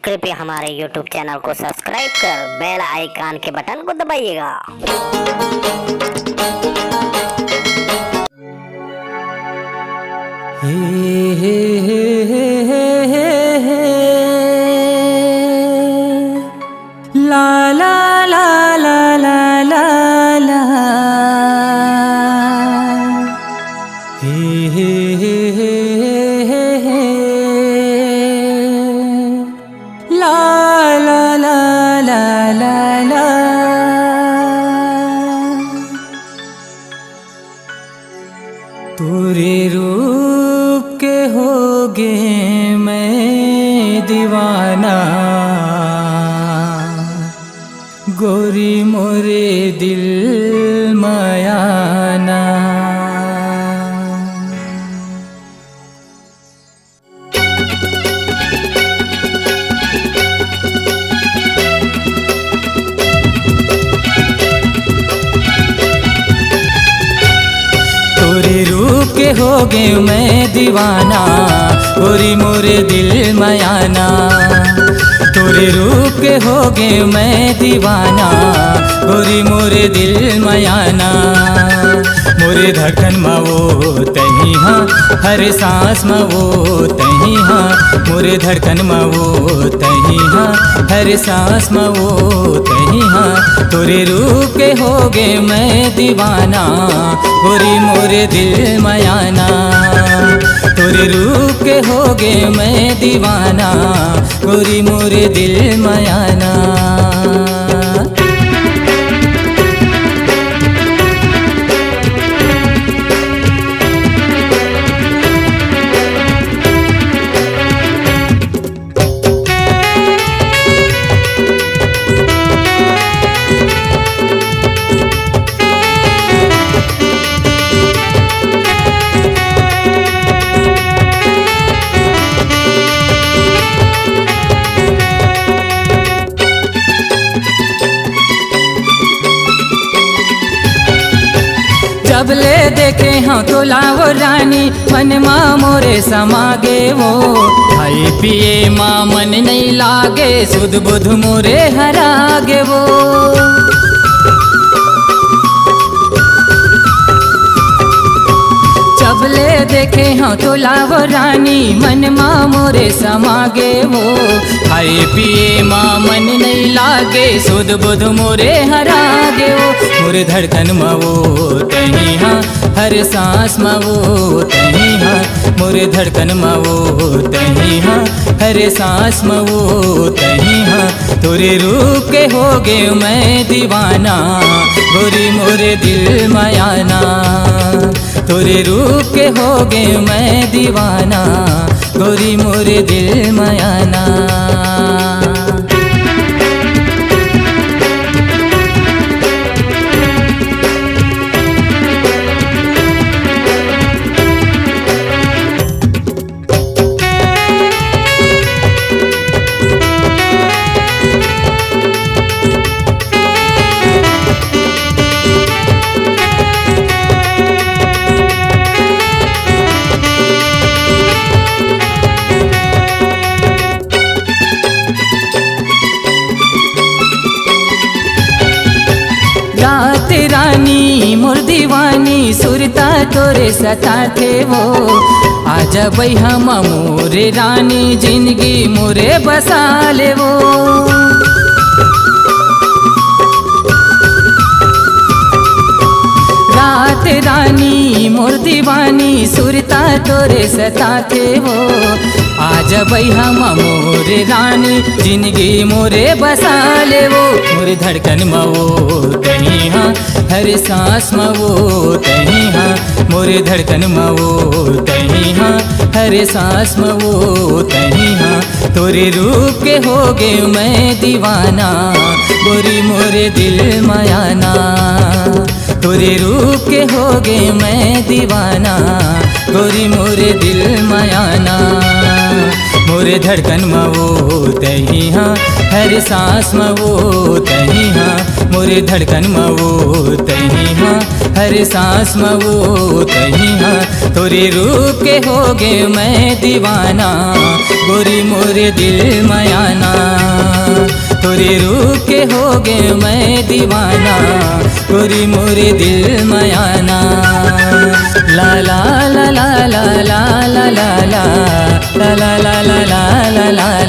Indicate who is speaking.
Speaker 1: कृपया हमारे YouTube channel को सब्सक्राइब कर बेल आइकन के बटन को दबाइएगा।
Speaker 2: ला ला ला ला ला ला ला हे ला ला ला ला ला ला। तेरे रूप के होगे मैं दीवाना, गोरी मोरे दिल मायाना। तोरे रूप के होगे मैं दीवाना, गोरी मोरे दिल मायाना। तोरे रूप के होगे मैं दीवाना, गोरी मोरे दिल मायाना। मोरे धड़कन में वो तही हाँ, हर सांस में वो तही हाँ। मोरे धड़कन में वो तही हाँ, हर सांस में वो तही हाँ। तोरे रूप के होगे मैं दीवाना, गोरी मोरे दिल मायाना। तोरे रूप के होगे मैं दीवाना, गोरी मोरे दिल मायाना। जब ले देखे हाँ तो लाओ रानी, मन माँ मोरे समागे वो। खाए पिए माँ मन नहीं लागे, सुध बुध मोरे हरागे वो। जब ले देखे हाँ तो लाओ रानी, मन माँ मोरे समागे वो। खाए पिए माँ मन नहीं लागे, सुध बुध मोरे हरागे वो। मोरे धड़कन में वो तही हाँ, हर सांस में वो तही हाँ। मोरे धड़कन में वो तही हाँ, हर सांस में वो तही हाँ। तोरे रूप के होगे मैं दीवाना, गोरी मोरे दिल मायाना। तोरे रूप के होगे मैं दीवाना, गोरी मोरे दिल मायाना। रात रानी मोर दीवानी, सुरता तोरे सता थे वो। आजा बई हम मोरे रानी, जिंदगी मोरे बसा ले वो। रात रानी मोर दीवानी, सुरता तोरे सता थे वो। आज बई हम मोरे रानी, जिंदगी मोरे बसा ले वो। मोरे धड़कन में वो तही हाँ, हर सांस में वो तही हाँ। मोरे धड़कन में वो तही हाँ, हर सांस में वो तही हाँ। तोरे रूप के होगे मैं दीवाना, गोरी मोरे दिल मायाना। तोरे रूप के होगे मैं दीवाना, गोरी मोरे दिल मायाना। मोरे धड़कन में वो तही हाँ, हर सांस में वो तही हाँ। मोरे धड़कन में वो तही हाँ, हर सांस में वो तही हाँ। तोरे रूप के होगे मैं दीवाना, गोरी मोरे दिल मायाना। तोरे रूप के हो गए मैं दीवाना, गोरी मोरे दिल मयाना। ला ला ला ला ला ला ला ला ला ला ला ला ला ला ला ला